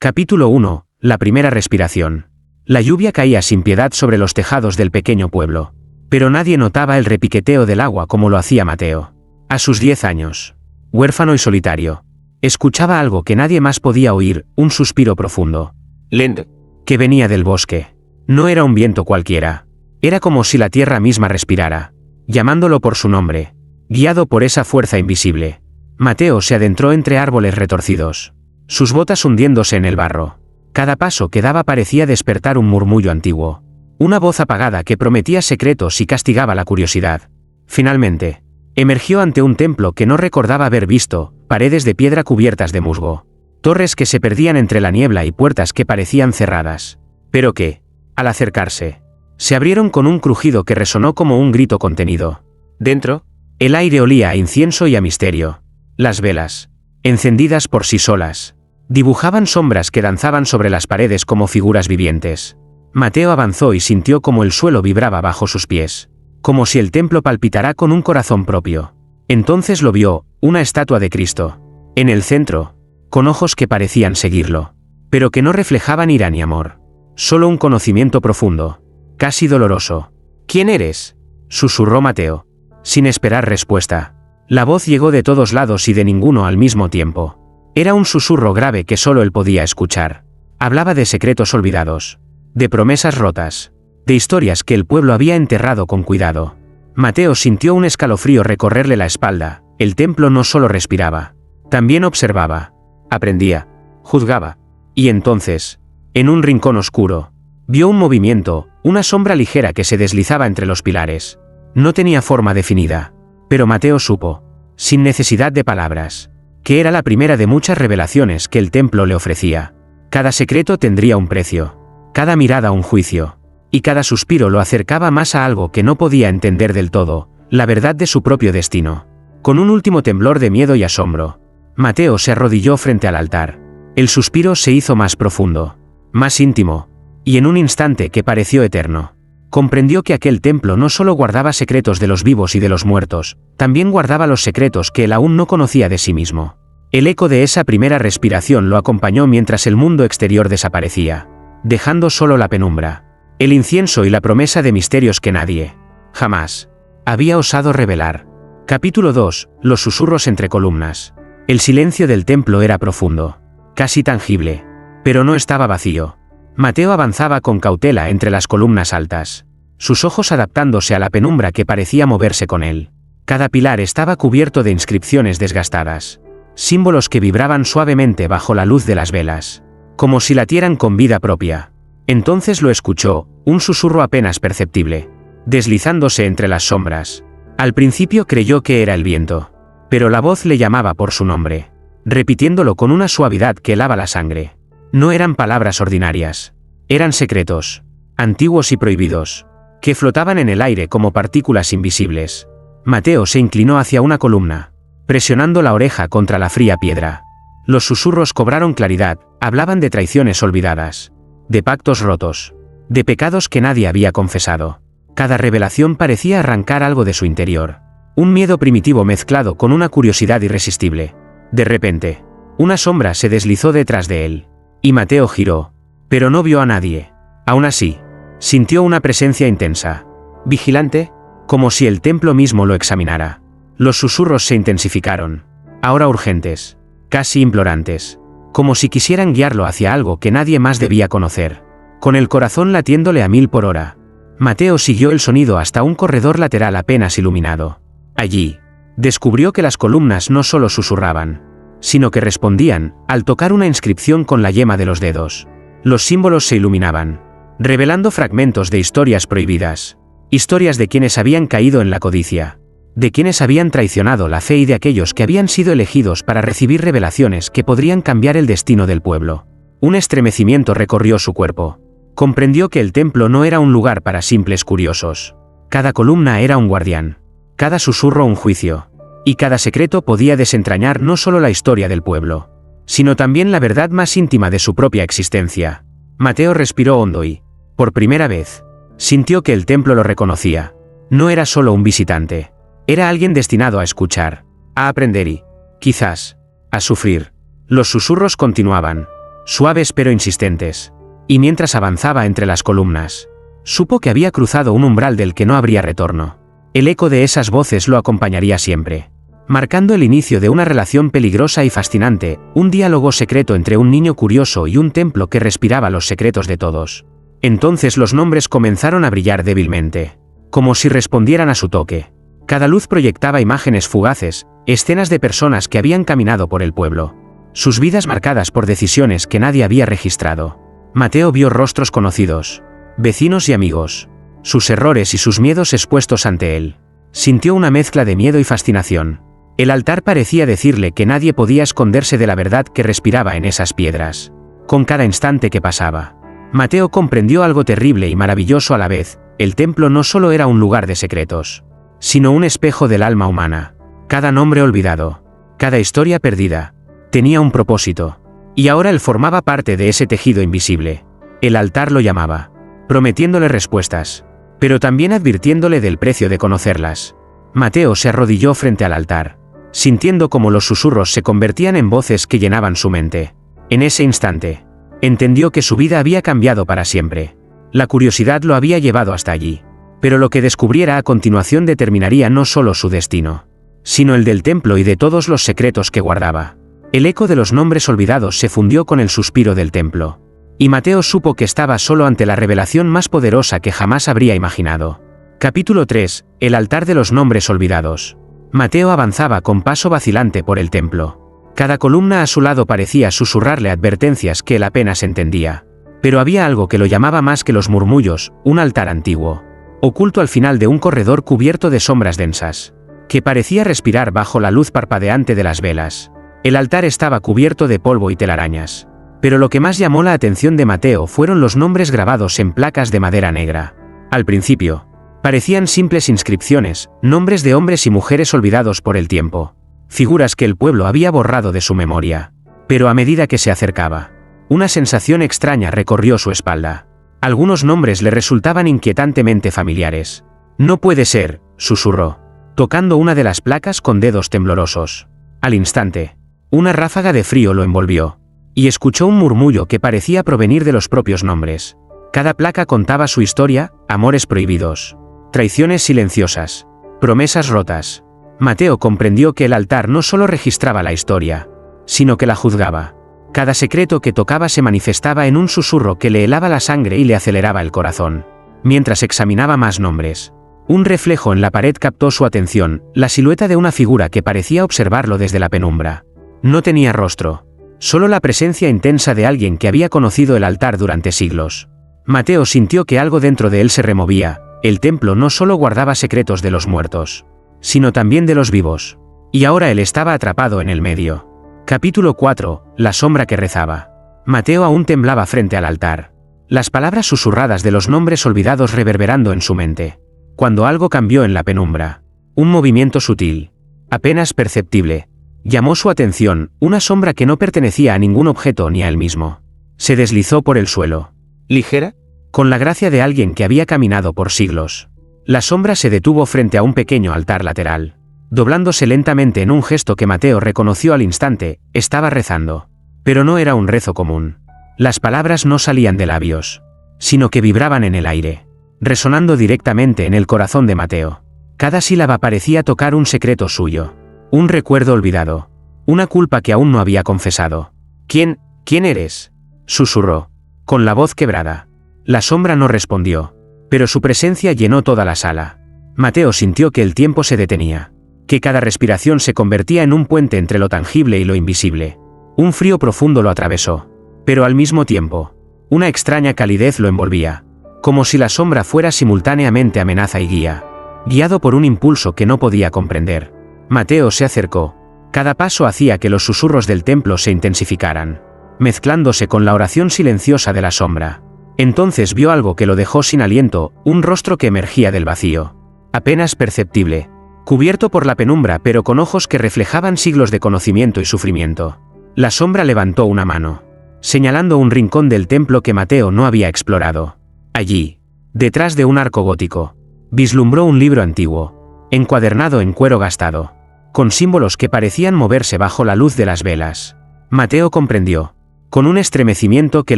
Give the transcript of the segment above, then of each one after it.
Capítulo 1. La primera respiración. La lluvia caía sin piedad sobre los tejados del pequeño pueblo. Pero nadie notaba el repiqueteo del agua como lo hacía Mateo. A sus 10 años, huérfano y solitario, escuchaba algo que nadie más podía oír, un suspiro profundo, lento, que venía del bosque. No era un viento cualquiera. Era como si la tierra misma respirara, llamándolo por su nombre. Guiado por esa fuerza invisible, Mateo se adentró entre árboles retorcidos, sus botas hundiéndose en el barro. Cada paso que daba parecía despertar un murmullo antiguo, una voz apagada que prometía secretos y castigaba la curiosidad. Finalmente, emergió ante un templo que no recordaba haber visto, paredes de piedra cubiertas de musgo, torres que se perdían entre la niebla y puertas que parecían cerradas, pero que, al acercarse, se abrieron con un crujido que resonó como un grito contenido. Dentro, el aire olía a incienso y a misterio. Las velas, encendidas por sí solas, dibujaban sombras que danzaban sobre las paredes como figuras vivientes. Mateo avanzó y sintió como el suelo vibraba bajo sus pies, como si el templo palpitara con un corazón propio. Entonces lo vio, una estatua de Cristo, en el centro, con ojos que parecían seguirlo, pero que no reflejaban ira ni amor, solo un conocimiento profundo, casi doloroso. ¿Quién eres?, susurró Mateo, sin esperar respuesta. La voz llegó de todos lados y de ninguno al mismo tiempo. Era un susurro grave que solo él podía escuchar. Hablaba de secretos olvidados, de promesas rotas, de historias que el pueblo había enterrado con cuidado. Mateo sintió un escalofrío recorrerle la espalda. El templo no solo respiraba, también observaba, aprendía, juzgaba. Y entonces, en un rincón oscuro, vio un movimiento, una sombra ligera que se deslizaba entre los pilares. No tenía forma definida, pero Mateo supo, sin necesidad de palabras, que era la primera de muchas revelaciones que el templo le ofrecía. Cada secreto tendría un precio, cada mirada un juicio, y cada suspiro lo acercaba más a algo que no podía entender del todo, la verdad de su propio destino. Con un último temblor de miedo y asombro, Mateo se arrodilló frente al altar. El suspiro se hizo más profundo, más íntimo, y en un instante que pareció eterno, comprendió que aquel templo no solo guardaba secretos de los vivos y de los muertos, también guardaba los secretos que él aún no conocía de sí mismo. El eco de esa primera respiración lo acompañó mientras el mundo exterior desaparecía, dejando solo la penumbra, el incienso y la promesa de misterios que nadie, jamás, había osado revelar. Capítulo 2. Los susurros entre columnas. El silencio del templo era profundo, casi tangible, pero no estaba vacío. Mateo avanzaba con cautela entre las columnas altas, sus ojos adaptándose a la penumbra que parecía moverse con él. Cada pilar estaba cubierto de inscripciones desgastadas, símbolos que vibraban suavemente bajo la luz de las velas, como si latieran con vida propia. Entonces lo escuchó, un susurro apenas perceptible, deslizándose entre las sombras. Al principio creyó que era el viento, pero la voz le llamaba por su nombre, repitiéndolo con una suavidad que helaba la sangre. No eran palabras ordinarias, eran secretos, antiguos y prohibidos, que flotaban en el aire como partículas invisibles. Mateo se inclinó hacia una columna, presionando la oreja contra la fría piedra. Los susurros cobraron claridad, hablaban de traiciones olvidadas, de pactos rotos, de pecados que nadie había confesado. Cada revelación parecía arrancar algo de su interior, un miedo primitivo mezclado con una curiosidad irresistible. De repente, una sombra se deslizó detrás de él, y Mateo giró, pero no vio a nadie. Aún así, sintió una presencia intensa, vigilante, como si el templo mismo lo examinara. Los susurros se intensificaron, ahora urgentes, casi implorantes, como si quisieran guiarlo hacia algo que nadie más debía conocer. Con el corazón latiéndole a 1000 por hora, Mateo siguió el sonido hasta un corredor lateral apenas iluminado. Allí, descubrió que las columnas no solo susurraban, sino que respondían, al tocar una inscripción con la yema de los dedos. Los símbolos se iluminaban, revelando fragmentos de historias prohibidas, historias de quienes habían caído en la codicia, de quienes habían traicionado la fe y de aquellos que habían sido elegidos para recibir revelaciones que podrían cambiar el destino del pueblo. Un estremecimiento recorrió su cuerpo. Comprendió que el templo no era un lugar para simples curiosos. Cada columna era un guardián, cada susurro un juicio, y cada secreto podía desentrañar no solo la historia del pueblo, sino también la verdad más íntima de su propia existencia. Mateo respiró hondo y, por primera vez, sintió que el templo lo reconocía. No era solo un visitante, era alguien destinado a escuchar, a aprender y, quizás, a sufrir. Los susurros continuaban, suaves pero insistentes. Y mientras avanzaba entre las columnas, supo que había cruzado un umbral del que no habría retorno. El eco de esas voces lo acompañaría siempre, marcando el inicio de una relación peligrosa y fascinante, un diálogo secreto entre un niño curioso y un templo que respiraba los secretos de todos. Entonces los nombres comenzaron a brillar débilmente, como si respondieran a su toque. Cada luz proyectaba imágenes fugaces, escenas de personas que habían caminado por el pueblo, sus vidas marcadas por decisiones que nadie había registrado. Mateo vio rostros conocidos, vecinos y amigos, sus errores y sus miedos expuestos ante él. Sintió una mezcla de miedo y fascinación. El altar parecía decirle que nadie podía esconderse de la verdad que respiraba en esas piedras. Con cada instante que pasaba, Mateo comprendió algo terrible y maravilloso a la vez. El templo no solo era un lugar de secretos, sino un espejo del alma humana. Cada nombre olvidado, cada historia perdida, tenía un propósito. Y ahora él formaba parte de ese tejido invisible. El altar lo llamaba, prometiéndole respuestas, pero también advirtiéndole del precio de conocerlas. Mateo se arrodilló frente al altar, sintiendo cómo los susurros se convertían en voces que llenaban su mente. En ese instante, entendió que su vida había cambiado para siempre. La curiosidad lo había llevado hasta allí, pero lo que descubriera a continuación determinaría no solo su destino, sino el del templo y de todos los secretos que guardaba. El eco de los nombres olvidados se fundió con el suspiro del templo, y Mateo supo que estaba solo ante la revelación más poderosa que jamás habría imaginado. Capítulo 3. El altar de los nombres olvidados. Mateo avanzaba con paso vacilante por el templo. Cada columna a su lado parecía susurrarle advertencias que él apenas entendía. Pero había algo que lo llamaba más que los murmullos, un altar antiguo, oculto al final de un corredor cubierto de sombras densas, que parecía respirar bajo la luz parpadeante de las velas. El altar estaba cubierto de polvo y telarañas, pero lo que más llamó la atención de Mateo fueron los nombres grabados en placas de madera negra. Al principio, parecían simples inscripciones, nombres de hombres y mujeres olvidados por el tiempo, figuras que el pueblo había borrado de su memoria. Pero a medida que se acercaba, una sensación extraña recorrió su espalda. Algunos nombres le resultaban inquietantemente familiares. «No puede ser», susurró, tocando una de las placas con dedos temblorosos. Al instante, una ráfaga de frío lo envolvió, y escuchó un murmullo que parecía provenir de los propios nombres. Cada placa contaba su historia, amores prohibidos, traiciones silenciosas, promesas rotas. Mateo comprendió que el altar no solo registraba la historia, sino que la juzgaba. Cada secreto que tocaba se manifestaba en un susurro que le helaba la sangre y le aceleraba el corazón. Mientras examinaba más nombres, un reflejo en la pared captó su atención, la silueta de una figura que parecía observarlo desde la penumbra. No tenía rostro, solo la presencia intensa de alguien que había conocido el altar durante siglos. Mateo sintió que algo dentro de él se removía. El templo no solo guardaba secretos de los muertos, sino también de los vivos. Y ahora él estaba atrapado en el medio. Capítulo 4. La sombra que rezaba. Mateo aún temblaba frente al altar, las palabras susurradas de los nombres olvidados reverberando en su mente, cuando algo cambió en la penumbra. Un movimiento sutil, apenas perceptible, llamó su atención. Una sombra que no pertenecía a ningún objeto ni a él mismo se deslizó por el suelo, ligera, con la gracia de alguien que había caminado por siglos. La sombra se detuvo frente a un pequeño altar lateral, doblándose lentamente en un gesto que Mateo reconoció al instante. Estaba rezando. Pero no era un rezo común. Las palabras no salían de labios, sino que vibraban en el aire, resonando directamente en el corazón de Mateo. Cada sílaba parecía tocar un secreto suyo, un recuerdo olvidado, una culpa que aún no había confesado. ¿Quién eres?», susurró, con la voz quebrada. La sombra no respondió, pero su presencia llenó toda la sala. Mateo sintió que el tiempo se detenía, que cada respiración se convertía en un puente entre lo tangible y lo invisible. Un frío profundo lo atravesó, pero al mismo tiempo, una extraña calidez lo envolvía, como si la sombra fuera simultáneamente amenaza y guía, guiado por un impulso que no podía comprender. Mateo se acercó. Cada paso hacía que los susurros del templo se intensificaran, mezclándose con la oración silenciosa de la sombra. Entonces vio algo que lo dejó sin aliento, un rostro que emergía del vacío, apenas perceptible, cubierto por la penumbra pero con ojos que reflejaban siglos de conocimiento y sufrimiento. La sombra levantó una mano, señalando un rincón del templo que Mateo no había explorado. Allí, detrás de un arco gótico, vislumbró un libro antiguo, encuadernado en cuero gastado, con símbolos que parecían moverse bajo la luz de las velas. Mateo comprendió. con un estremecimiento que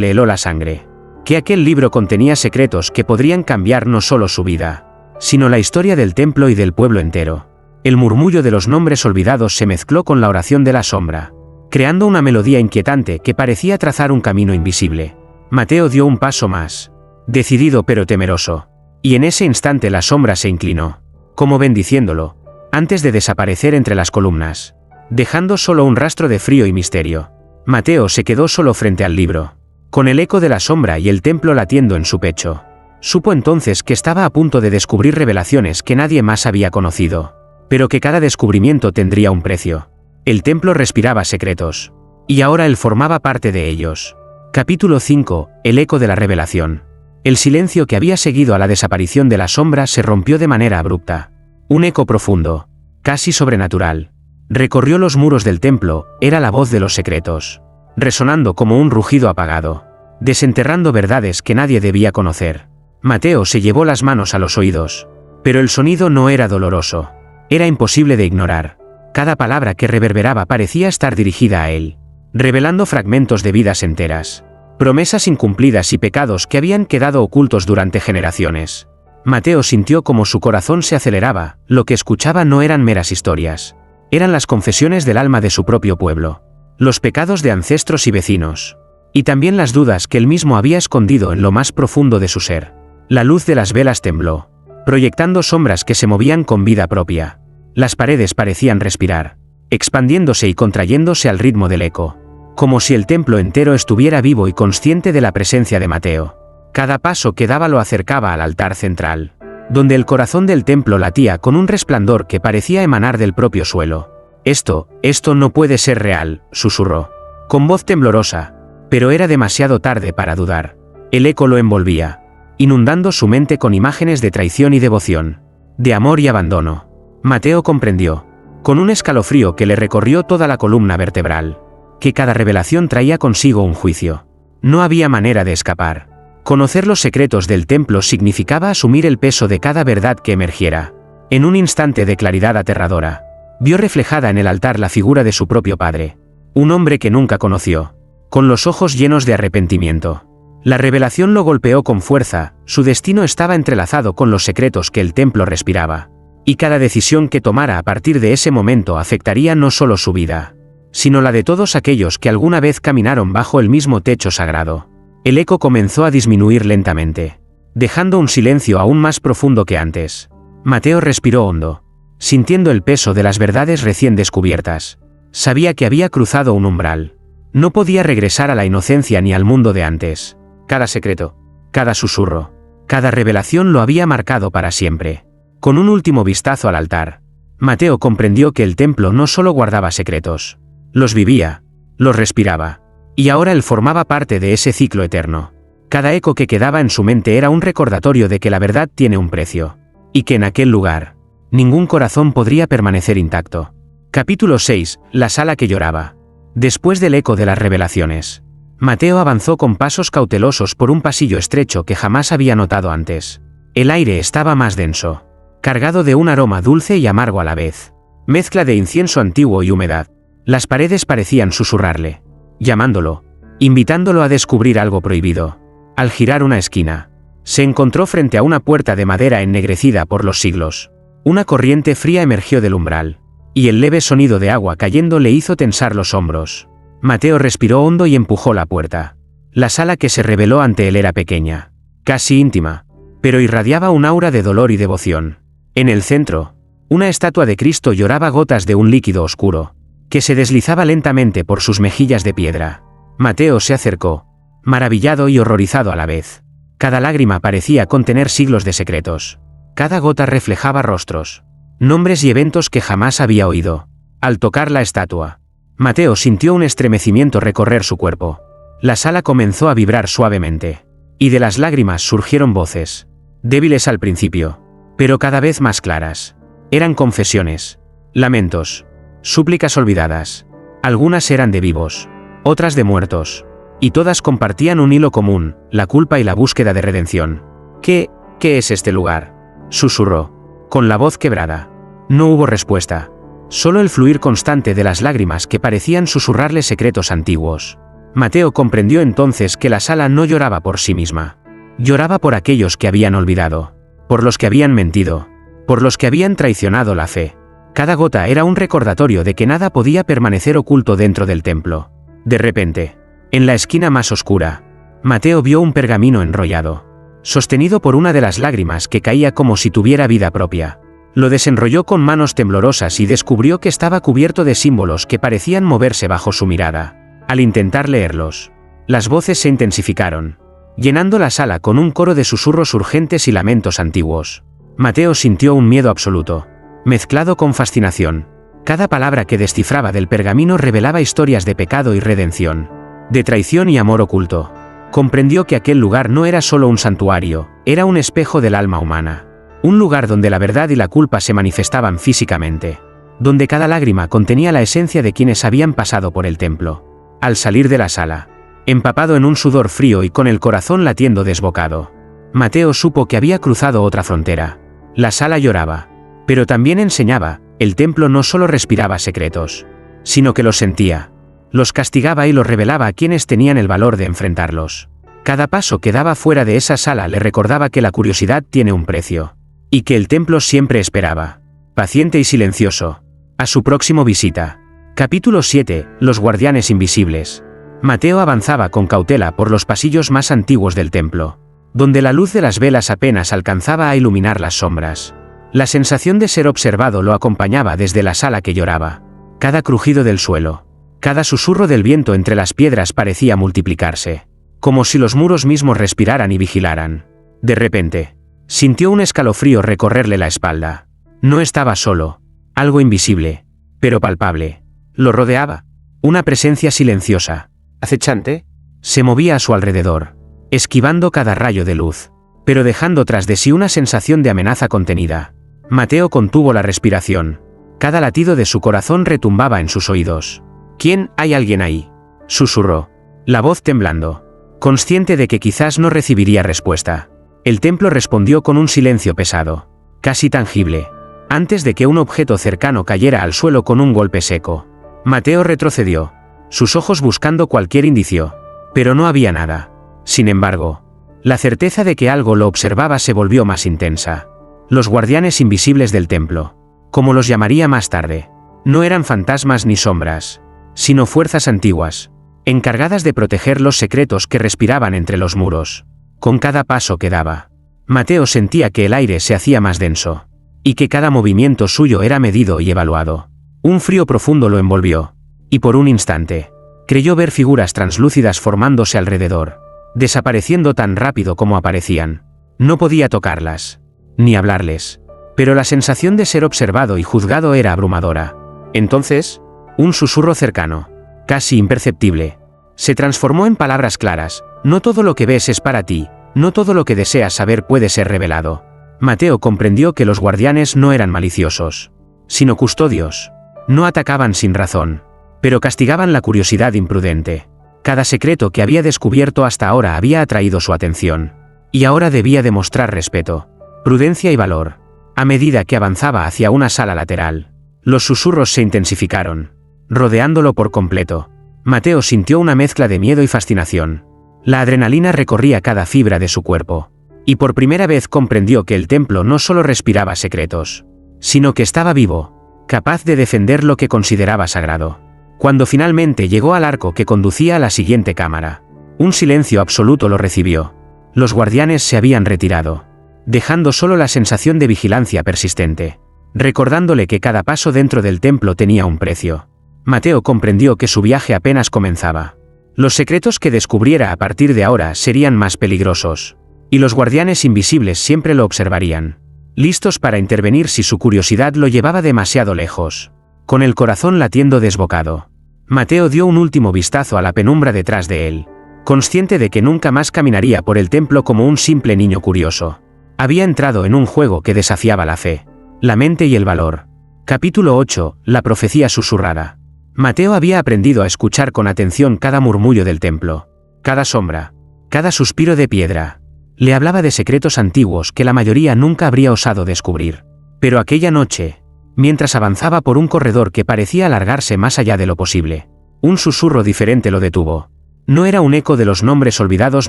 le heló la sangre. Que aquel libro contenía secretos que podrían cambiar no solo su vida, sino la historia del templo y del pueblo entero. El murmullo de los nombres olvidados se mezcló con la oración de la sombra, creando una melodía inquietante que parecía trazar un camino invisible. Mateo dio un paso más, decidido pero temeroso, y en ese instante la sombra se inclinó, como bendiciéndolo, antes de desaparecer entre las columnas, dejando solo un rastro de frío y misterio. Mateo se quedó solo frente al libro, con el eco de la sombra y el templo latiendo en su pecho. Supo entonces que estaba a punto de descubrir revelaciones que nadie más había conocido, pero que cada descubrimiento tendría un precio. El templo respiraba secretos, y ahora él formaba parte de ellos. Capítulo 5. El eco de la revelación. El silencio que había seguido a la desaparición de la sombra se rompió de manera abrupta. Un eco profundo, casi sobrenatural, recorrió los muros del templo. Era la voz de los secretos, resonando como un rugido apagado, desenterrando verdades que nadie debía conocer. Mateo se llevó las manos a los oídos, pero el sonido no era doloroso. Era imposible de ignorar. Cada palabra que reverberaba parecía estar dirigida a él, revelando fragmentos de vidas enteras, promesas incumplidas y pecados que habían quedado ocultos durante generaciones. Mateo sintió como su corazón se aceleraba. Lo que escuchaba no eran meras historias, eran las confesiones del alma de su propio pueblo, los pecados de ancestros y vecinos, y también las dudas que él mismo había escondido en lo más profundo de su ser. La luz de las velas tembló, proyectando sombras que se movían con vida propia. Las paredes parecían respirar, expandiéndose y contrayéndose al ritmo del eco, como si el templo entero estuviera vivo y consciente de la presencia de Mateo. Cada paso que daba lo acercaba al altar central, donde el corazón del templo latía con un resplandor que parecía emanar del propio suelo. Esto no puede ser real, susurró, con voz temblorosa, pero era demasiado tarde para dudar. El eco lo envolvía, inundando su mente con imágenes de traición y devoción, de amor y abandono. Mateo comprendió, con un escalofrío que le recorrió toda la columna vertebral, que cada revelación traía consigo un juicio. No había manera de escapar. Conocer los secretos del templo significaba asumir el peso de cada verdad que emergiera. En un instante de claridad aterradora, vio reflejada en el altar la figura de su propio padre, un hombre que nunca conoció, con los ojos llenos de arrepentimiento. La revelación lo golpeó con fuerza. Su destino estaba entrelazado con los secretos que el templo respiraba, y cada decisión que tomara a partir de ese momento afectaría no solo su vida, sino la de todos aquellos que alguna vez caminaron bajo el mismo techo sagrado. El eco comenzó a disminuir lentamente, dejando un silencio aún más profundo que antes. Mateo respiró hondo, sintiendo el peso de las verdades recién descubiertas. Sabía que había cruzado un umbral. No podía regresar a la inocencia ni al mundo de antes. Cada secreto, cada susurro, cada revelación lo había marcado para siempre. Con un último vistazo al altar, Mateo comprendió que el templo no solo guardaba secretos, los vivía, los respiraba, y ahora él formaba parte de ese ciclo eterno. Cada eco que quedaba en su mente era un recordatorio de que la verdad tiene un precio, y que en aquel lugar, ningún corazón podría permanecer intacto. Capítulo 6. La sala que lloraba. Después del eco de las revelaciones, Mateo avanzó con pasos cautelosos por un pasillo estrecho que jamás había notado antes. El aire estaba más denso, cargado de un aroma dulce y amargo a la vez, mezcla de incienso antiguo y humedad. Las paredes parecían susurrarle, llamándolo, invitándolo a descubrir algo prohibido. Al girar una esquina, se encontró frente a una puerta de madera ennegrecida por los siglos. Una corriente fría emergió del umbral, y el leve sonido de agua cayendo le hizo tensar los hombros. Mateo respiró hondo y empujó la puerta. La sala que se reveló ante él era pequeña, casi íntima, pero irradiaba un aura de dolor y devoción. En el centro, una estatua de Cristo lloraba gotas de un líquido oscuro, que se deslizaba lentamente por sus mejillas de piedra. Mateo se acercó, maravillado y horrorizado a la vez. Cada lágrima parecía contener siglos de secretos. Cada gota reflejaba rostros, nombres y eventos que jamás había oído. Al tocar la estatua, Mateo sintió un estremecimiento recorrer su cuerpo. La sala comenzó a vibrar suavemente, y de las lágrimas surgieron voces, débiles al principio, pero cada vez más claras. Eran confesiones, lamentos, súplicas olvidadas. Algunas eran de vivos, otras de muertos, y todas compartían un hilo común: la culpa y la búsqueda de redención. ¿Qué es este lugar?, susurró, con la voz quebrada. No hubo respuesta, solo el fluir constante de las lágrimas que parecían susurrarle secretos antiguos. Mateo comprendió entonces que la sala no lloraba por sí misma. Lloraba por aquellos que habían olvidado, por los que habían mentido, por los que habían traicionado la fe. Cada gota era un recordatorio de que nada podía permanecer oculto dentro del templo. De repente, en la esquina más oscura, Mateo vio un pergamino enrollado, sostenido por una de las lágrimas que caía como si tuviera vida propia. Lo desenrolló con manos temblorosas y descubrió que estaba cubierto de símbolos que parecían moverse bajo su mirada. Al intentar leerlos, las voces se intensificaron, llenando la sala con un coro de susurros urgentes y lamentos antiguos. Mateo sintió un miedo absoluto, mezclado con fascinación. Cada palabra que descifraba del pergamino revelaba historias de pecado y redención, de traición y amor oculto. Comprendió que aquel lugar no era solo un santuario, era un espejo del alma humana. Un lugar donde la verdad y la culpa se manifestaban físicamente, donde cada lágrima contenía la esencia de quienes habían pasado por el templo. Al salir de la sala, empapado en un sudor frío y con el corazón latiendo desbocado, Mateo supo que había cruzado otra frontera. La sala lloraba, pero también enseñaba. El templo no solo respiraba secretos, sino que los sentía, los castigaba y los revelaba a quienes tenían el valor de enfrentarlos. Cada paso que daba fuera de esa sala le recordaba que la curiosidad tiene un precio, y que el templo siempre esperaba, paciente y silencioso, a su próximo visita. Capítulo 7. Los guardianes invisibles. Mateo avanzaba con cautela por los pasillos más antiguos del templo, donde la luz de las velas apenas alcanzaba a iluminar las sombras. La sensación de ser observado lo acompañaba desde la sala que lloraba. Cada crujido del suelo, cada susurro del viento entre las piedras parecía multiplicarse, como si los muros mismos respiraran y vigilaran. De repente, sintió un escalofrío recorrerle la espalda. No estaba solo. Algo invisible, pero palpable, lo rodeaba. Una presencia silenciosa, acechante, se movía a su alrededor, esquivando cada rayo de luz, pero dejando tras de sí una sensación de amenaza contenida. Mateo contuvo la respiración. Cada latido de su corazón retumbaba en sus oídos. «¿Quién? ¿Hay alguien ahí?», susurró, la voz temblando, consciente de que quizás no recibiría respuesta. El templo respondió con un silencio pesado, casi tangible, antes de que un objeto cercano cayera al suelo con un golpe seco. Mateo retrocedió, sus ojos buscando cualquier indicio, pero no había nada. Sin embargo, la certeza de que algo lo observaba se volvió más intensa. Los guardianes invisibles del templo, como los llamaría más tarde, no eran fantasmas ni sombras, sino fuerzas antiguas, encargadas de proteger los secretos que respiraban entre los muros. Con cada paso que daba, Mateo sentía que el aire se hacía más denso, y que cada movimiento suyo era medido y evaluado. Un frío profundo lo envolvió, y por un instante, creyó ver figuras translúcidas formándose alrededor, desapareciendo tan rápido como aparecían. No podía tocarlas, ni hablarles, pero la sensación de ser observado y juzgado era abrumadora. Entonces, un susurro cercano, casi imperceptible, se transformó en palabras claras: «No todo lo que ves es para ti, no todo lo que deseas saber puede ser revelado». Mateo comprendió que los guardianes no eran maliciosos, sino custodios. No atacaban sin razón, pero castigaban la curiosidad imprudente. Cada secreto que había descubierto hasta ahora había atraído su atención, y ahora debía demostrar respeto, prudencia y valor. A medida que avanzaba hacia una sala lateral, los susurros se intensificaron, rodeándolo por completo. Mateo sintió una mezcla de miedo y fascinación. La adrenalina recorría cada fibra de su cuerpo, y por primera vez comprendió que el templo no solo respiraba secretos, sino que estaba vivo, capaz de defender lo que consideraba sagrado. Cuando finalmente llegó al arco que conducía a la siguiente cámara, un silencio absoluto lo recibió. Los guardianes se habían retirado, dejando solo la sensación de vigilancia persistente, recordándole que cada paso dentro del templo tenía un precio. Mateo comprendió que su viaje apenas comenzaba. Los secretos que descubriera a partir de ahora serían más peligrosos, y los guardianes invisibles siempre lo observarían, listos para intervenir si su curiosidad lo llevaba demasiado lejos. Con el corazón latiendo desbocado, Mateo dio un último vistazo a la penumbra detrás de él, consciente de que nunca más caminaría por el templo como un simple niño curioso. Había entrado en un juego que desafiaba la fe, la mente y el valor. Capítulo 8. La profecía susurrada. Mateo había aprendido a escuchar con atención cada murmullo del templo, cada sombra, cada suspiro de piedra. Le hablaba de secretos antiguos que la mayoría nunca habría osado descubrir. Pero aquella noche, mientras avanzaba por un corredor que parecía alargarse más allá de lo posible, un susurro diferente lo detuvo. No era un eco de los nombres olvidados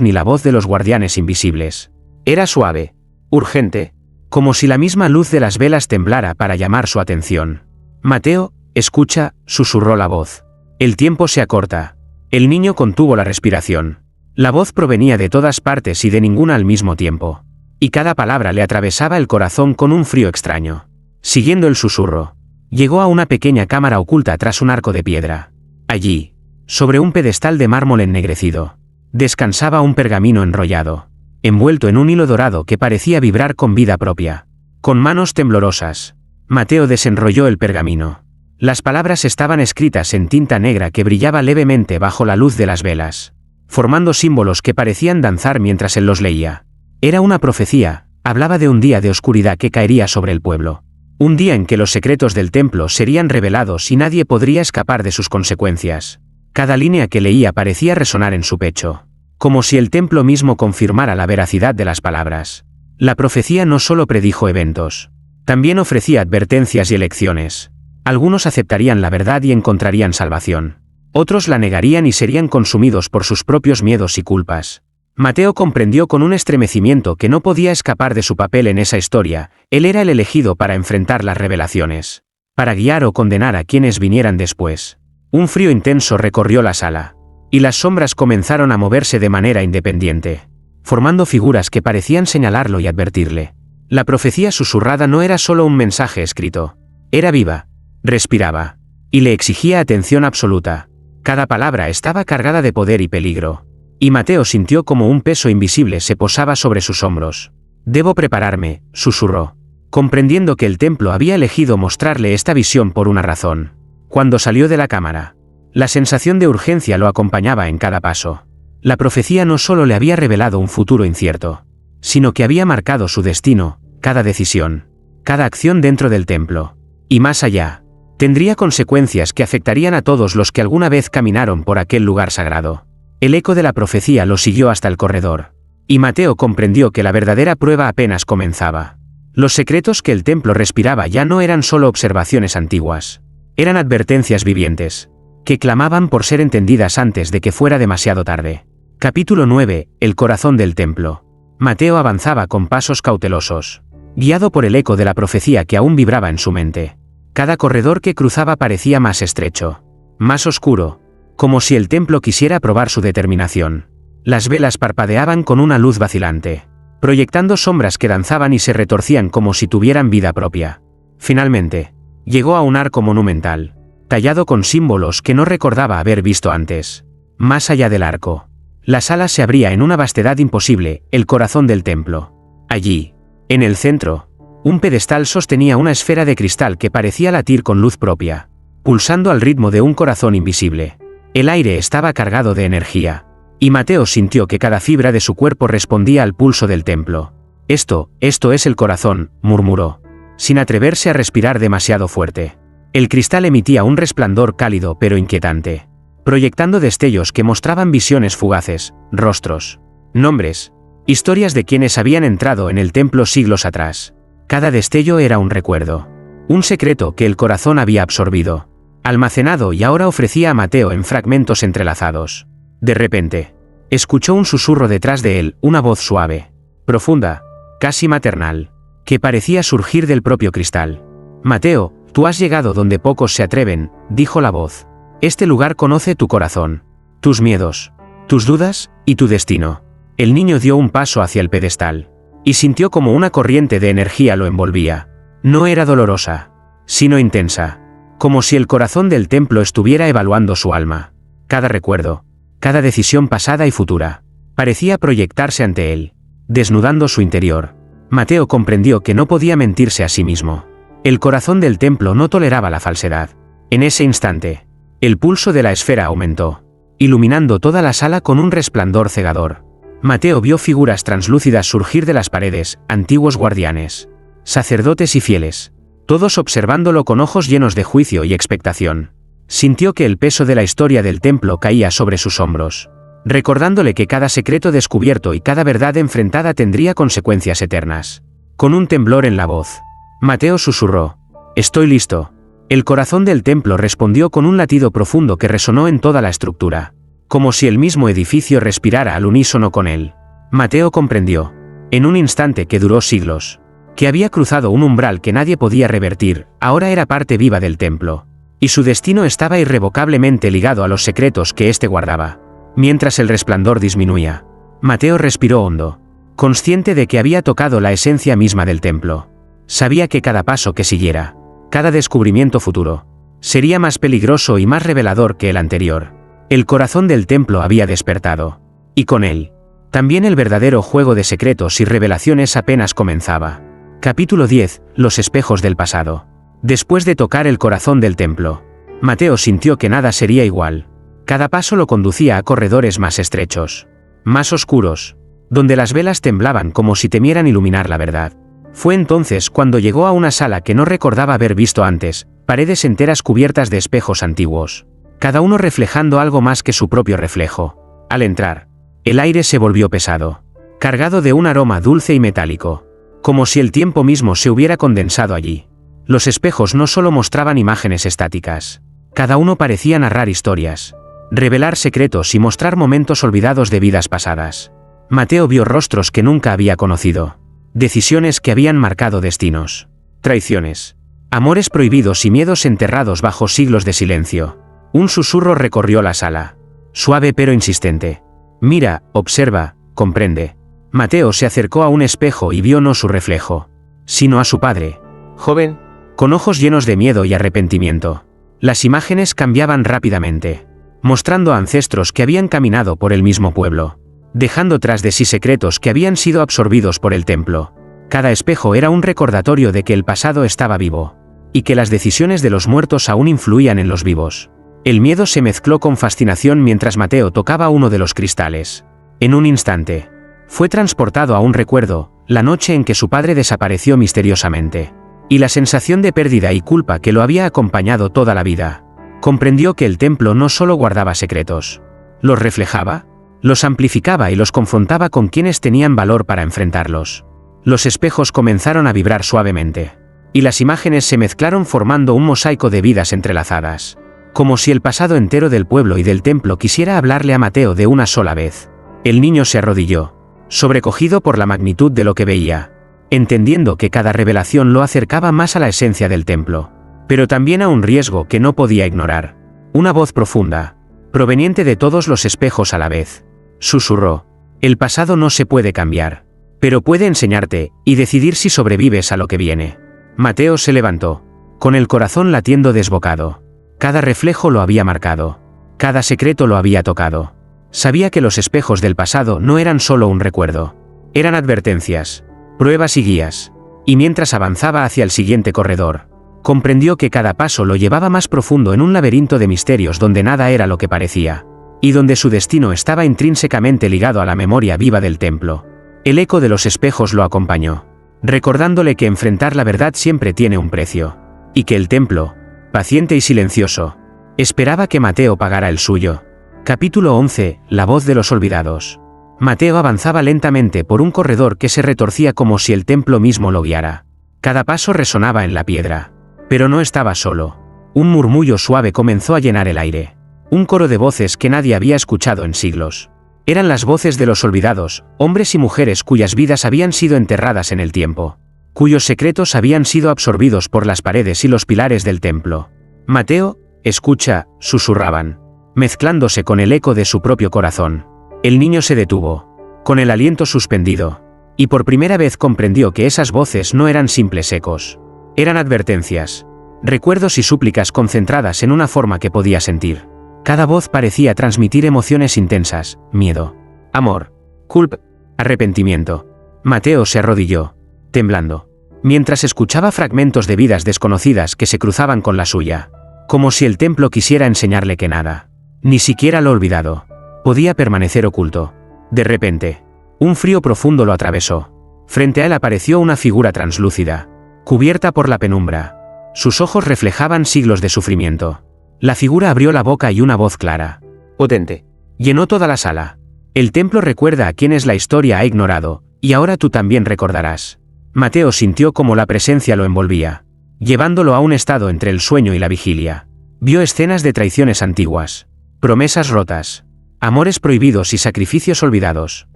ni la voz de los guardianes invisibles. Era suave, urgente, como si la misma luz de las velas temblara para llamar su atención. «Mateo, escucha», susurró la voz. «El tiempo se acorta». El niño contuvo la respiración. La voz provenía de todas partes y de ninguna al mismo tiempo. Y cada palabra le atravesaba el corazón con un frío extraño. Siguiendo el susurro, llegó a una pequeña cámara oculta tras un arco de piedra. Allí, sobre un pedestal de mármol ennegrecido, descansaba un pergamino enrollado, envuelto en un hilo dorado que parecía vibrar con vida propia. Con manos temblorosas, Mateo desenrolló el pergamino. Las palabras estaban escritas en tinta negra que brillaba levemente bajo la luz de las velas, formando símbolos que parecían danzar mientras él los leía. Era una profecía, hablaba de un día de oscuridad que caería sobre el pueblo. Un día en que los secretos del templo serían revelados y nadie podría escapar de sus consecuencias. Cada línea que leía parecía resonar en su pecho, como si el templo mismo confirmara la veracidad de las palabras. La profecía no solo predijo eventos, también ofrecía advertencias y elecciones. Algunos aceptarían la verdad y encontrarían salvación. Otros la negarían y serían consumidos por sus propios miedos y culpas. Mateo comprendió con un estremecimiento que no podía escapar de su papel en esa historia. Él era el elegido para enfrentar las revelaciones, para guiar o condenar a quienes vinieran después. Un frío intenso recorrió la sala, y las sombras comenzaron a moverse de manera independiente, formando figuras que parecían señalarlo y advertirle. La profecía susurrada no era solo un mensaje escrito. Era viva, respiraba, y le exigía atención absoluta. Cada palabra estaba cargada de poder y peligro. Y Mateo sintió como un peso invisible se posaba sobre sus hombros. «Debo prepararme», susurró, comprendiendo que el templo había elegido mostrarle esta visión por una razón. Cuando salió de la cámara, la sensación de urgencia lo acompañaba en cada paso. La profecía no solo le había revelado un futuro incierto, sino que había marcado su destino, cada decisión, cada acción dentro del templo. Y más allá, tendría consecuencias que afectarían a todos los que alguna vez caminaron por aquel lugar sagrado. El eco de la profecía lo siguió hasta el corredor, y Mateo comprendió que la verdadera prueba apenas comenzaba. Los secretos que el templo respiraba ya no eran solo observaciones antiguas, eran advertencias vivientes, que clamaban por ser entendidas antes de que fuera demasiado tarde. Capítulo 9. El corazón del templo. Mateo avanzaba con pasos cautelosos, guiado por el eco de la profecía que aún vibraba en su mente. Cada corredor que cruzaba parecía más estrecho, más oscuro, como si el templo quisiera probar su determinación. Las velas parpadeaban con una luz vacilante, proyectando sombras que danzaban y se retorcían como si tuvieran vida propia. Finalmente, llegó a un arco monumental, tallado con símbolos que no recordaba haber visto antes. Más allá del arco, la sala se abría en una vastedad imposible, el corazón del templo. Allí, en el centro, un pedestal sostenía una esfera de cristal que parecía latir con luz propia, pulsando al ritmo de un corazón invisible. El aire estaba cargado de energía, y Mateo sintió que cada fibra de su cuerpo respondía al pulso del templo. Esto es el corazón», murmuró, sin atreverse a respirar demasiado fuerte. El cristal emitía un resplandor cálido pero inquietante, proyectando destellos que mostraban visiones fugaces, rostros, nombres, historias de quienes habían entrado en el templo siglos atrás. Cada destello era un recuerdo, un secreto que el corazón había absorbido, almacenado y ahora ofrecía a Mateo en fragmentos entrelazados. De repente, escuchó un susurro detrás de él, una voz suave, profunda, casi maternal, que parecía surgir del propio cristal. «Mateo, tú has llegado donde pocos se atreven», dijo la voz. «Este lugar conoce tu corazón, tus miedos, tus dudas y tu destino». El niño dio un paso hacia el pedestal, y sintió como una corriente de energía lo envolvía. No era dolorosa, sino intensa, como si el corazón del templo estuviera evaluando su alma. Cada recuerdo, cada decisión pasada y futura, parecía proyectarse ante él, desnudando su interior. Mateo comprendió que no podía mentirse a sí mismo. El corazón del templo no toleraba la falsedad. En ese instante, el pulso de la esfera aumentó, iluminando toda la sala con un resplandor cegador. Mateo vio figuras translúcidas surgir de las paredes, antiguos guardianes, sacerdotes y fieles, todos observándolo con ojos llenos de juicio y expectación. Sintió que el peso de la historia del templo caía sobre sus hombros, recordándole que cada secreto descubierto y cada verdad enfrentada tendría consecuencias eternas. Con un temblor en la voz, Mateo susurró: «Estoy listo». El corazón del templo respondió con un latido profundo que resonó en toda la estructura. como si el mismo edificio respirara al unísono con él. Mateo comprendió, en un instante que duró siglos, que había cruzado un umbral que nadie podía revertir, ahora era parte viva del templo, y su destino estaba irrevocablemente ligado a los secretos que éste guardaba. Mientras el resplandor disminuía, Mateo respiró hondo, consciente de que había tocado la esencia misma del templo. Sabía que cada paso que siguiera, cada descubrimiento futuro, sería más peligroso y más revelador que el anterior. El corazón del templo había despertado, y con él, también el verdadero juego de secretos y revelaciones apenas comenzaba. Capítulo 10. Los espejos del pasado. Después de tocar el corazón del templo, Mateo sintió que nada sería igual. Cada paso lo conducía a corredores más estrechos, más oscuros, donde las velas temblaban como si temieran iluminar la verdad. Fue entonces cuando llegó a una sala que no recordaba haber visto antes, paredes enteras cubiertas de espejos antiguos, cada uno reflejando algo más que su propio reflejo. Al entrar, el aire se volvió pesado, cargado de un aroma dulce y metálico, como si el tiempo mismo se hubiera condensado allí. Los espejos no solo mostraban imágenes estáticas, cada uno parecía narrar historias, revelar secretos y mostrar momentos olvidados de vidas pasadas. Mateo vio rostros que nunca había conocido, decisiones que habían marcado destinos, traiciones, amores prohibidos y miedos enterrados bajo siglos de silencio. Un susurro recorrió la sala, suave pero insistente. Mira, observa, comprende. Mateo se acercó a un espejo y vio no su reflejo, sino a su padre, joven, con ojos llenos de miedo y arrepentimiento. Las imágenes cambiaban rápidamente, mostrando a ancestros que habían caminado por el mismo pueblo, dejando tras de sí secretos que habían sido absorbidos por el templo. Cada espejo era un recordatorio de que el pasado estaba vivo, y que las decisiones de los muertos aún influían en los vivos. El miedo se mezcló con fascinación mientras Mateo tocaba uno de los cristales. En un instante, fue transportado a un recuerdo, la noche en que su padre desapareció misteriosamente, y la sensación de pérdida y culpa que lo había acompañado toda la vida. Comprendió que el templo no solo guardaba secretos, los reflejaba, los amplificaba y los confrontaba con quienes tenían valor para enfrentarlos. Los espejos comenzaron a vibrar suavemente, y las imágenes se mezclaron formando un mosaico de vidas entrelazadas, como si el pasado entero del pueblo y del templo quisiera hablarle a Mateo de una sola vez. El niño se arrodilló, sobrecogido por la magnitud de lo que veía, entendiendo que cada revelación lo acercaba más a la esencia del templo, pero también a un riesgo que no podía ignorar. Una voz profunda, proveniente de todos los espejos a la vez, susurró: el pasado no se puede cambiar, pero puede enseñarte, y decidir si sobrevives a lo que viene. Mateo se levantó, con el corazón latiendo desbocado. Cada reflejo lo había marcado, cada secreto lo había tocado. Sabía que los espejos del pasado no eran solo un recuerdo, eran advertencias, pruebas y guías, y mientras avanzaba hacia el siguiente corredor, comprendió que cada paso lo llevaba más profundo en un laberinto de misterios donde nada era lo que parecía, y donde su destino estaba intrínsecamente ligado a la memoria viva del templo. El eco de los espejos lo acompañó, recordándole que enfrentar la verdad siempre tiene un precio, y que el templo, paciente y silencioso, esperaba que Mateo pagara el suyo. Capítulo 11. La voz de los olvidados. Mateo avanzaba lentamente por un corredor que se retorcía como si el templo mismo lo guiara. Cada paso resonaba en la piedra. Pero no estaba solo. Un murmullo suave comenzó a llenar el aire. Un coro de voces que nadie había escuchado en siglos. Eran las voces de los olvidados, hombres y mujeres cuyas vidas habían sido enterradas en el tiempo, cuyos secretos habían sido absorbidos por las paredes y los pilares del templo. Mateo, escucha, susurraban, mezclándose con el eco de su propio corazón. El niño se detuvo, con el aliento suspendido, y por primera vez comprendió que esas voces no eran simples ecos. Eran advertencias, recuerdos y súplicas concentradas en una forma que podía sentir. Cada voz parecía transmitir emociones intensas: miedo, amor, culpa, arrepentimiento. Mateo se arrodilló, temblando, mientras escuchaba fragmentos de vidas desconocidas que se cruzaban con la suya, como si el templo quisiera enseñarle que nada, ni siquiera lo olvidado, podía permanecer oculto. De repente, un frío profundo lo atravesó. Frente a él apareció una figura translúcida, cubierta por la penumbra. Sus ojos reflejaban siglos de sufrimiento. La figura abrió la boca y una voz clara, potente, llenó toda la sala. El templo recuerda a quienes la historia ha ignorado, y ahora tú también recordarás. Mateo sintió como la presencia lo envolvía, llevándolo a un estado entre el sueño y la vigilia. Vio escenas de traiciones antiguas, promesas rotas, Amores prohibidos y sacrificios olvidados.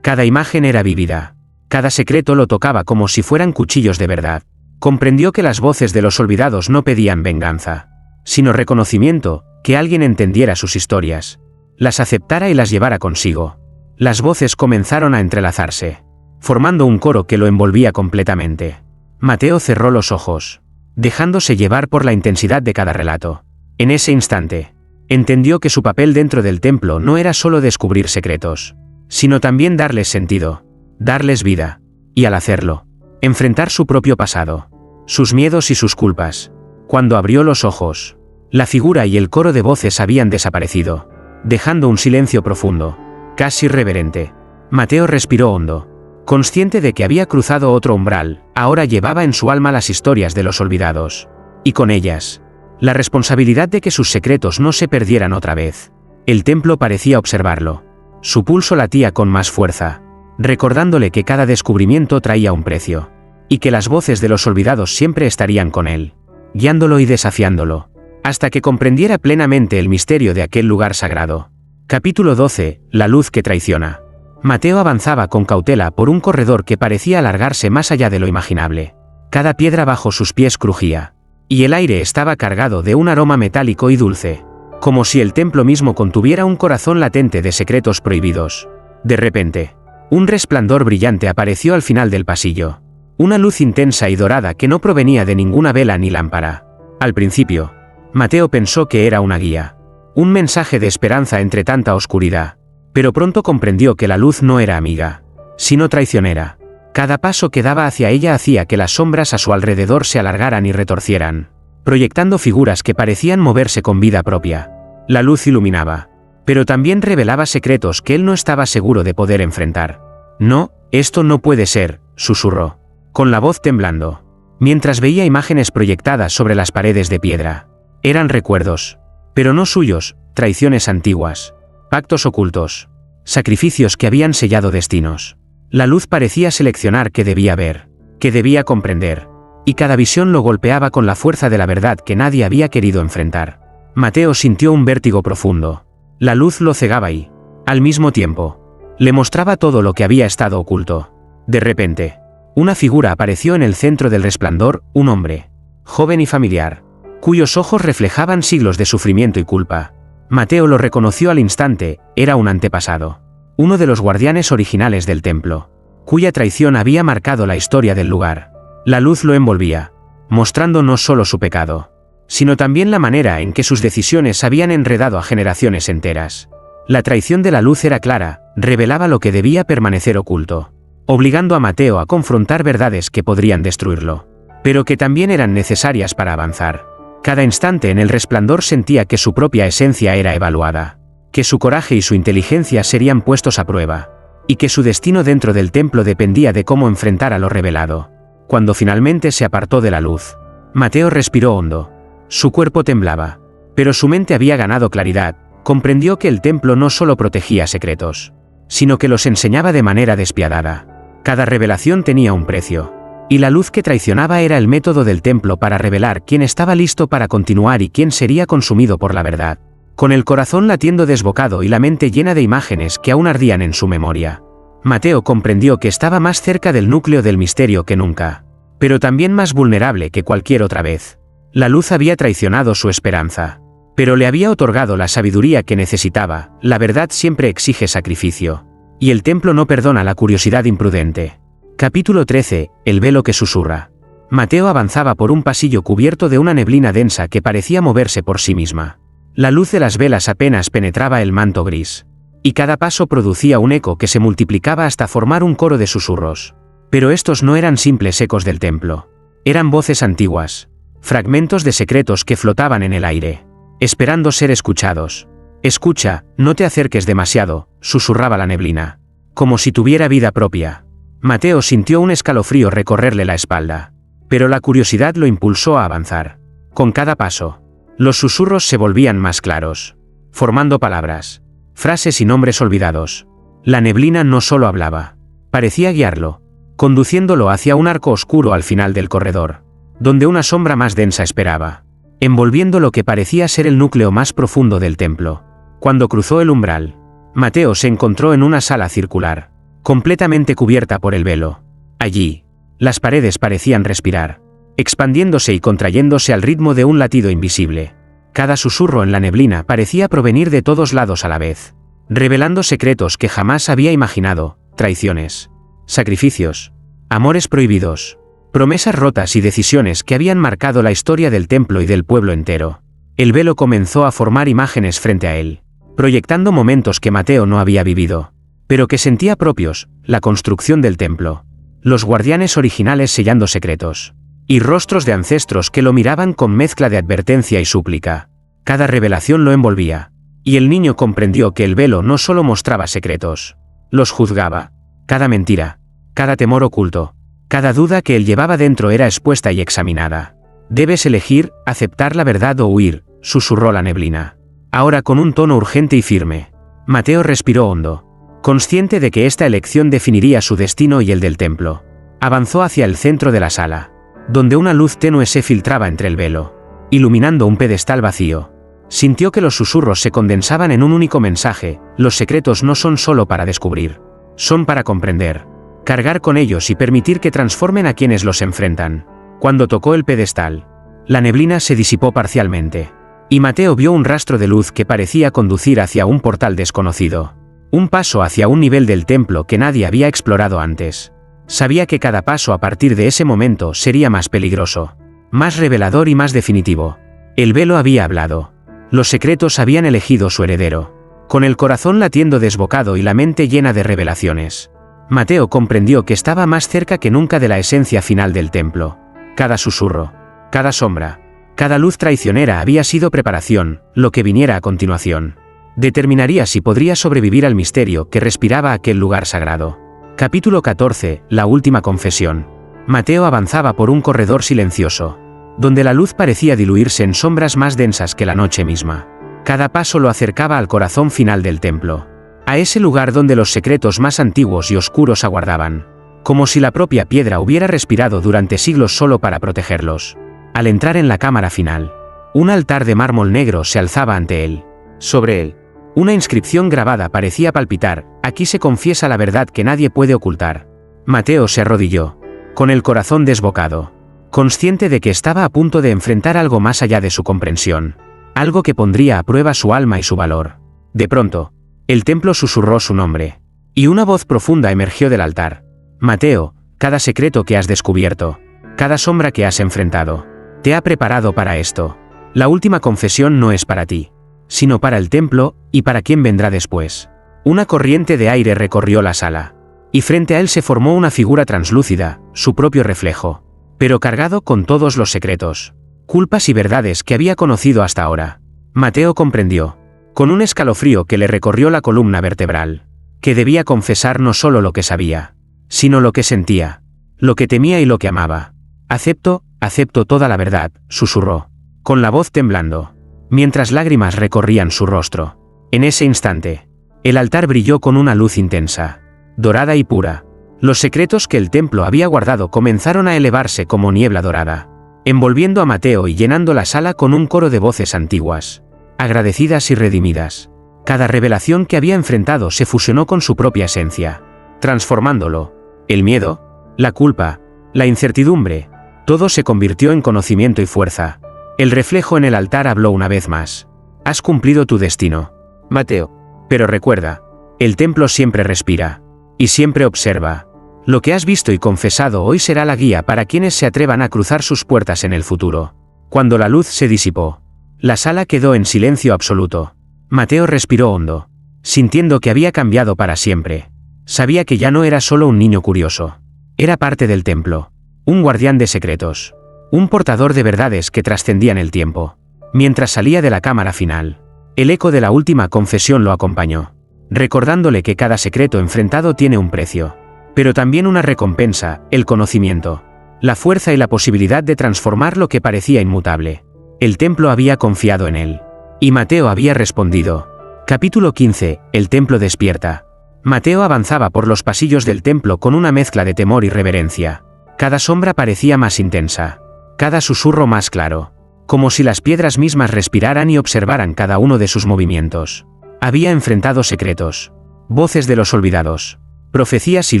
Cada imagen era vívida. Cada secreto lo tocaba como si fueran cuchillos de verdad. Comprendió que las voces de los olvidados no pedían venganza, sino reconocimiento, que alguien entendiera sus historias, las aceptara y las llevara consigo. Las voces comenzaron a entrelazarse, formando un coro que lo envolvía completamente. Mateo cerró los ojos, dejándose llevar por la intensidad de cada relato. En ese instante, entendió que su papel dentro del templo no era solo descubrir secretos, sino también darles sentido, darles vida, y al hacerlo, enfrentar su propio pasado, sus miedos y sus culpas. Cuando abrió los ojos, la figura y el coro de voces habían desaparecido, dejando un silencio profundo, casi reverente. Mateo respiró hondo, consciente de que había cruzado otro umbral. Ahora llevaba en su alma las historias de los olvidados, y con ellas, la responsabilidad de que sus secretos no se perdieran otra vez. El templo parecía observarlo. Su pulso latía con más fuerza, recordándole que cada descubrimiento traía un precio, y que las voces de los olvidados siempre estarían con él, guiándolo y desafiándolo, hasta que comprendiera plenamente el misterio de aquel lugar sagrado. Capítulo 12. La luz que traiciona. Mateo avanzaba con cautela por un corredor que parecía alargarse más allá de lo imaginable. Cada piedra bajo sus pies crujía, y el aire estaba cargado de un aroma metálico y dulce, como si el templo mismo contuviera un corazón latente de secretos prohibidos. De repente, un resplandor brillante apareció al final del pasillo. Una luz intensa y dorada que no provenía de ninguna vela ni lámpara. Al principio, Mateo pensó que era una guía, un mensaje de esperanza entre tanta oscuridad, pero pronto comprendió que la luz no era amiga, sino traicionera. Cada paso que daba hacia ella hacía que las sombras a su alrededor se alargaran y retorcieran, proyectando figuras que parecían moverse con vida propia. La luz iluminaba, pero también revelaba secretos que él no estaba seguro de poder enfrentar. No, esto no puede ser, susurró, con la voz temblando, mientras veía imágenes proyectadas sobre las paredes de piedra. Eran recuerdos, pero no suyos, traiciones antiguas, pactos ocultos, sacrificios que habían sellado destinos. La luz parecía seleccionar qué debía ver, qué debía comprender, y cada visión lo golpeaba con la fuerza de la verdad que nadie había querido enfrentar. Mateo sintió un vértigo profundo. La luz lo cegaba y, al mismo tiempo, le mostraba todo lo que había estado oculto. De repente, una figura apareció en el centro del resplandor, un hombre, joven y familiar, cuyos ojos reflejaban siglos de sufrimiento y culpa. Mateo lo reconoció al instante. Era un antepasado, uno de los guardianes originales del templo, cuya traición había marcado la historia del lugar. La luz lo envolvía, mostrando no solo su pecado, sino también la manera en que sus decisiones habían enredado a generaciones enteras. La traición de la luz era clara, revelaba lo que debía permanecer oculto, obligando a Mateo a confrontar verdades que podrían destruirlo, pero que también eran necesarias para avanzar. Cada instante en el resplandor sentía que su propia esencia era evaluada, que su coraje y su inteligencia serían puestos a prueba, y que su destino dentro del templo dependía de cómo enfrentara lo revelado. Cuando finalmente se apartó de la luz, Mateo respiró hondo. Su cuerpo temblaba, pero su mente había ganado claridad. Comprendió que el templo no solo protegía secretos, sino que los enseñaba de manera despiadada. Cada revelación tenía un precio, y la luz que traicionaba era el método del templo para revelar quién estaba listo para continuar y quién sería consumido por la verdad. Con el corazón latiendo desbocado y la mente llena de imágenes que aún ardían en su memoria, Mateo comprendió que estaba más cerca del núcleo del misterio que nunca, pero también más vulnerable que cualquier otra vez. La luz había traicionado su esperanza, pero le había otorgado la sabiduría que necesitaba. La verdad siempre exige sacrificio, y el templo no perdona la curiosidad imprudente. Capítulo 13. El velo que susurra. Mateo avanzaba por un pasillo cubierto de una neblina densa que parecía moverse por sí misma. La luz de las velas apenas penetraba el manto gris, y cada paso producía un eco que se multiplicaba hasta formar un coro de susurros. Pero estos no eran simples ecos del templo. Eran voces antiguas, fragmentos de secretos que flotaban en el aire, esperando ser escuchados. «Escucha, no te acerques demasiado», susurraba la neblina, como si tuviera vida propia. Mateo sintió un escalofrío recorrerle la espalda, pero la curiosidad lo impulsó a avanzar. Con cada paso, los susurros se volvían más claros, formando palabras, frases y nombres olvidados. La neblina no solo hablaba, parecía guiarlo, conduciéndolo hacia un arco oscuro al final del corredor, donde una sombra más densa esperaba, envolviendo lo que parecía ser el núcleo más profundo del templo. Cuando cruzó el umbral, Mateo se encontró en una sala circular, completamente cubierta por el velo. Allí, las paredes parecían respirar, expandiéndose y contrayéndose al ritmo de un latido invisible. Cada susurro en la neblina parecía provenir de todos lados a la vez, revelando secretos que jamás había imaginado, traiciones, sacrificios, amores prohibidos, promesas rotas y decisiones que habían marcado la historia del templo y del pueblo entero. El velo comenzó a formar imágenes frente a él, proyectando momentos que Mateo no había vivido, pero que sentía propios: la construcción del templo, los guardianes originales sellando secretos, y rostros de ancestros que lo miraban con mezcla de advertencia y súplica. Cada revelación lo envolvía, y el niño comprendió que el velo no solo mostraba secretos, los juzgaba. Cada mentira, cada temor oculto, cada duda que él llevaba dentro era expuesta y examinada. «Debes elegir, aceptar la verdad o huir», susurró la neblina, ahora con un tono urgente y firme. Mateo respiró hondo, consciente de que esta elección definiría su destino y el del templo. Avanzó hacia el centro de la sala, donde una luz tenue se filtraba entre el velo, iluminando un pedestal vacío. Sintió que los susurros se condensaban en un único mensaje: los secretos no son solo para descubrir, son para comprender, cargar con ellos y permitir que transformen a quienes los enfrentan. Cuando tocó el pedestal, la neblina se disipó parcialmente, y Mateo vio un rastro de luz que parecía conducir hacia un portal desconocido, un paso hacia un nivel del templo que nadie había explorado antes. Sabía que cada paso a partir de ese momento sería más peligroso, más revelador y más definitivo. El velo había hablado. Los secretos habían elegido su heredero. Con el corazón latiendo desbocado y la mente llena de revelaciones, Mateo comprendió que estaba más cerca que nunca de la esencia final del templo. Cada susurro, cada sombra, cada luz traicionera había sido preparación. Lo que viniera a continuación determinaría si podría sobrevivir al misterio que respiraba aquel lugar sagrado. Capítulo 14. La última confesión. Mateo avanzaba por un corredor silencioso, donde la luz parecía diluirse en sombras más densas que la noche misma. Cada paso lo acercaba al corazón final del templo, a ese lugar donde los secretos más antiguos y oscuros aguardaban, como si la propia piedra hubiera respirado durante siglos solo para protegerlos. Al entrar en la cámara final, un altar de mármol negro se alzaba ante él. Sobre él, una inscripción grabada parecía palpitar: «Aquí se confiesa la verdad que nadie puede ocultar». Mateo se arrodilló, con el corazón desbocado, consciente de que estaba a punto de enfrentar algo más allá de su comprensión, algo que pondría a prueba su alma y su valor. De pronto, el templo susurró su nombre, y una voz profunda emergió del altar. «Mateo, cada secreto que has descubierto, cada sombra que has enfrentado, te ha preparado para esto. La última confesión no es para ti, sino para el templo y para quien vendrá después». Una corriente de aire recorrió la sala, y frente a él se formó una figura translúcida, su propio reflejo, pero cargado con todos los secretos, culpas y verdades que había conocido hasta ahora. Mateo comprendió, con un escalofrío que le recorrió la columna vertebral, que debía confesar no solo lo que sabía, sino lo que sentía, lo que temía y lo que amaba. «Acepto toda la verdad», susurró, con la voz temblando, mientras lágrimas recorrían su rostro. En ese instante, el altar brilló con una luz intensa, dorada y pura. Los secretos que el templo había guardado comenzaron a elevarse como niebla dorada, envolviendo a Mateo y llenando la sala con un coro de voces antiguas, agradecidas y redimidas. Cada revelación que había enfrentado se fusionó con su propia esencia, transformándolo. El miedo, la culpa, la incertidumbre, todo se convirtió en conocimiento y fuerza. El reflejo en el altar habló una vez más. «Has cumplido tu destino, Mateo. Pero recuerda, el templo siempre respira, y siempre observa. Lo que has visto y confesado hoy será la guía para quienes se atrevan a cruzar sus puertas en el futuro». Cuando la luz se disipó, la sala quedó en silencio absoluto. Mateo respiró hondo, sintiendo que había cambiado para siempre. Sabía que ya no era solo un niño curioso. Era parte del templo, un guardián de secretos, un portador de verdades que trascendían el tiempo. Mientras salía de la cámara final, el eco de la última confesión lo acompañó, recordándole que cada secreto enfrentado tiene un precio, pero también una recompensa: el conocimiento, la fuerza y la posibilidad de transformar lo que parecía inmutable. El templo había confiado en él, y Mateo había respondido. Capítulo 15. El templo despierta. Mateo avanzaba por los pasillos del templo con una mezcla de temor y reverencia. Cada sombra parecía más intensa, cada susurro más claro, como si las piedras mismas respiraran y observaran cada uno de sus movimientos. Había enfrentado secretos, voces de los olvidados, profecías y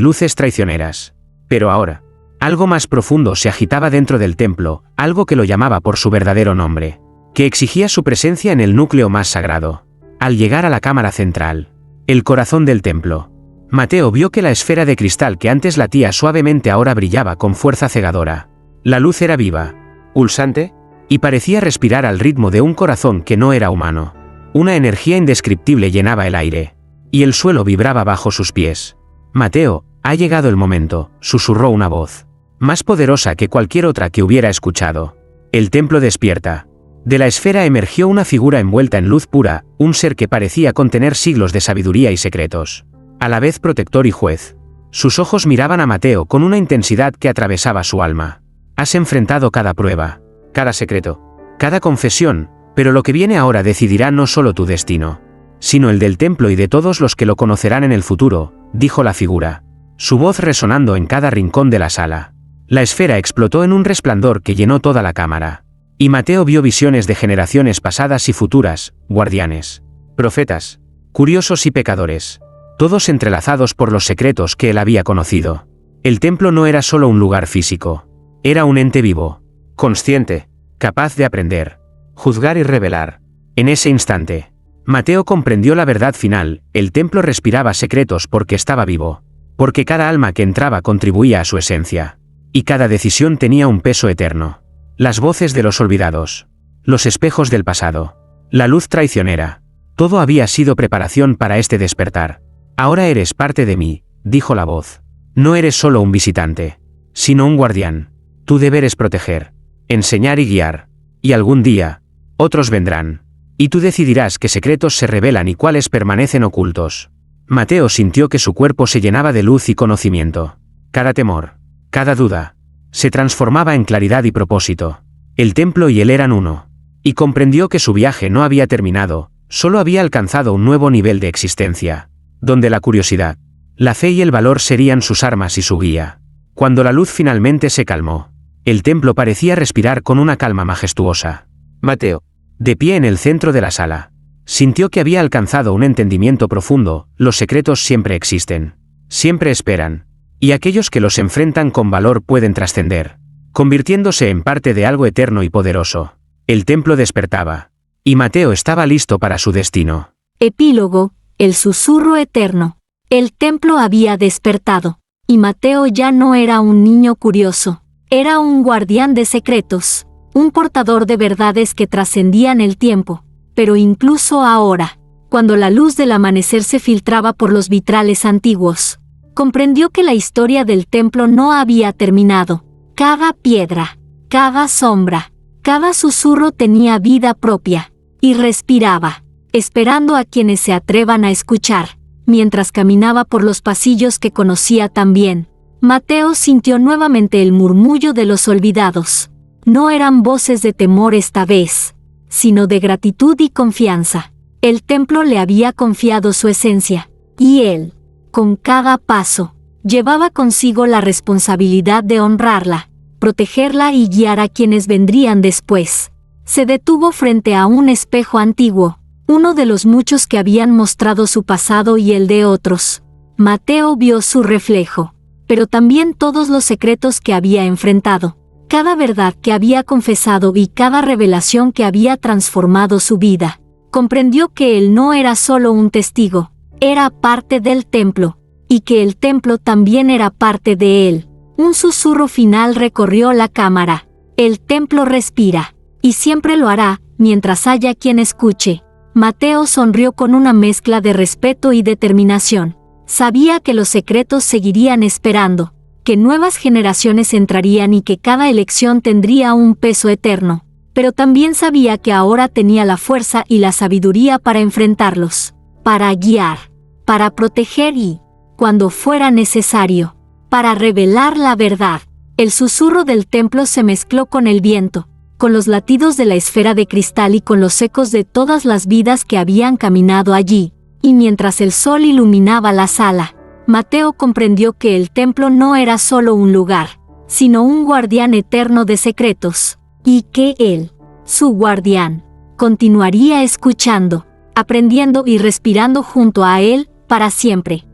luces traicioneras. Pero ahora, algo más profundo se agitaba dentro del templo, algo que lo llamaba por su verdadero nombre, que exigía su presencia en el núcleo más sagrado. Al llegar a la cámara central, el corazón del templo, Mateo vio que la esfera de cristal que antes latía suavemente ahora brillaba con fuerza cegadora. La luz era viva, pulsante, y parecía respirar al ritmo de un corazón que no era humano. Una energía indescriptible llenaba el aire, y el suelo vibraba bajo sus pies. Mateo, ha llegado el momento, susurró una voz, más poderosa que cualquier otra que hubiera escuchado. El templo despierta. De la esfera emergió una figura envuelta en luz pura, un ser que parecía contener siglos de sabiduría y secretos, a la vez protector y juez. Sus ojos miraban a Mateo con una intensidad que atravesaba su alma. Has enfrentado cada prueba, cada secreto, cada confesión, pero lo que viene ahora decidirá no solo tu destino, sino el del templo y de todos los que lo conocerán en el futuro, dijo la figura, su voz resonando en cada rincón de la sala. La esfera explotó en un resplandor que llenó toda la cámara. Y Mateo vio visiones de generaciones pasadas y futuras, guardianes, profetas, curiosos y pecadores, todos entrelazados por los secretos que él había conocido. El templo no era solo un lugar físico, era un ente vivo, consciente, capaz de aprender, juzgar y revelar. En ese instante, Mateo comprendió la verdad final: el templo respiraba secretos porque estaba vivo, porque cada alma que entraba contribuía a su esencia, y cada decisión tenía un peso eterno. Las voces de los olvidados, los espejos del pasado, la luz traicionera, todo había sido preparación para este despertar. Ahora eres parte de mí, dijo la voz. No eres solo un visitante, sino un guardián. Tu deber es proteger, enseñar y guiar. Y algún día, otros vendrán, y tú decidirás qué secretos se revelan y cuáles permanecen ocultos. Mateo sintió que su cuerpo se llenaba de luz y conocimiento. Cada temor, cada duda, se transformaba en claridad y propósito. El templo y él eran uno. Y comprendió que su viaje no había terminado, solo había alcanzado un nuevo nivel de existencia, donde la curiosidad, la fe y el valor serían sus armas y su guía. Cuando la luz finalmente se calmó, el templo parecía respirar con una calma majestuosa. Mateo, de pie en el centro de la sala, sintió que había alcanzado un entendimiento profundo: los secretos siempre existen, siempre esperan, y aquellos que los enfrentan con valor pueden trascender, convirtiéndose en parte de algo eterno y poderoso. El templo despertaba, y Mateo estaba listo para su destino. Epílogo, el susurro eterno. El templo había despertado, y Mateo ya no era un niño curioso, era un guardián de secretos, un portador de verdades que trascendían el tiempo. Pero incluso ahora, cuando la luz del amanecer se filtraba por los vitrales antiguos, comprendió que la historia del templo no había terminado. Cada piedra, cada sombra, cada susurro tenía vida propia, y respiraba, esperando a quienes se atrevan a escuchar. Mientras caminaba por los pasillos que conocía tan bien, Mateo sintió nuevamente el murmullo de los olvidados. No eran voces de temor esta vez, sino de gratitud y confianza. El templo le había confiado su esencia, y él, con cada paso, llevaba consigo la responsabilidad de honrarla, protegerla y guiar a quienes vendrían después. Se detuvo frente a un espejo antiguo, uno de los muchos que habían mostrado su pasado y el de otros. Mateo vio su reflejo, pero también todos los secretos que había enfrentado, cada verdad que había confesado y cada revelación que había transformado su vida. Comprendió que él no era solo un testigo, era parte del templo, y que el templo también era parte de él. Un susurro final recorrió la cámara. El templo respira, y siempre lo hará, mientras haya quien escuche. Mateo sonrió con una mezcla de respeto y determinación. Sabía que los secretos seguirían esperando, que nuevas generaciones entrarían y que cada elección tendría un peso eterno. Pero también sabía que ahora tenía la fuerza y la sabiduría para enfrentarlos, para guiar, para proteger y, cuando fuera necesario, para revelar la verdad. El susurro del templo se mezcló con el viento, con los latidos de la esfera de cristal y con los ecos de todas las vidas que habían caminado allí. Y mientras el sol iluminaba la sala, Mateo comprendió que el templo no era solo un lugar, sino un guardián eterno de secretos, y que él, su guardián, continuaría escuchando, aprendiendo y respirando junto a él, para siempre.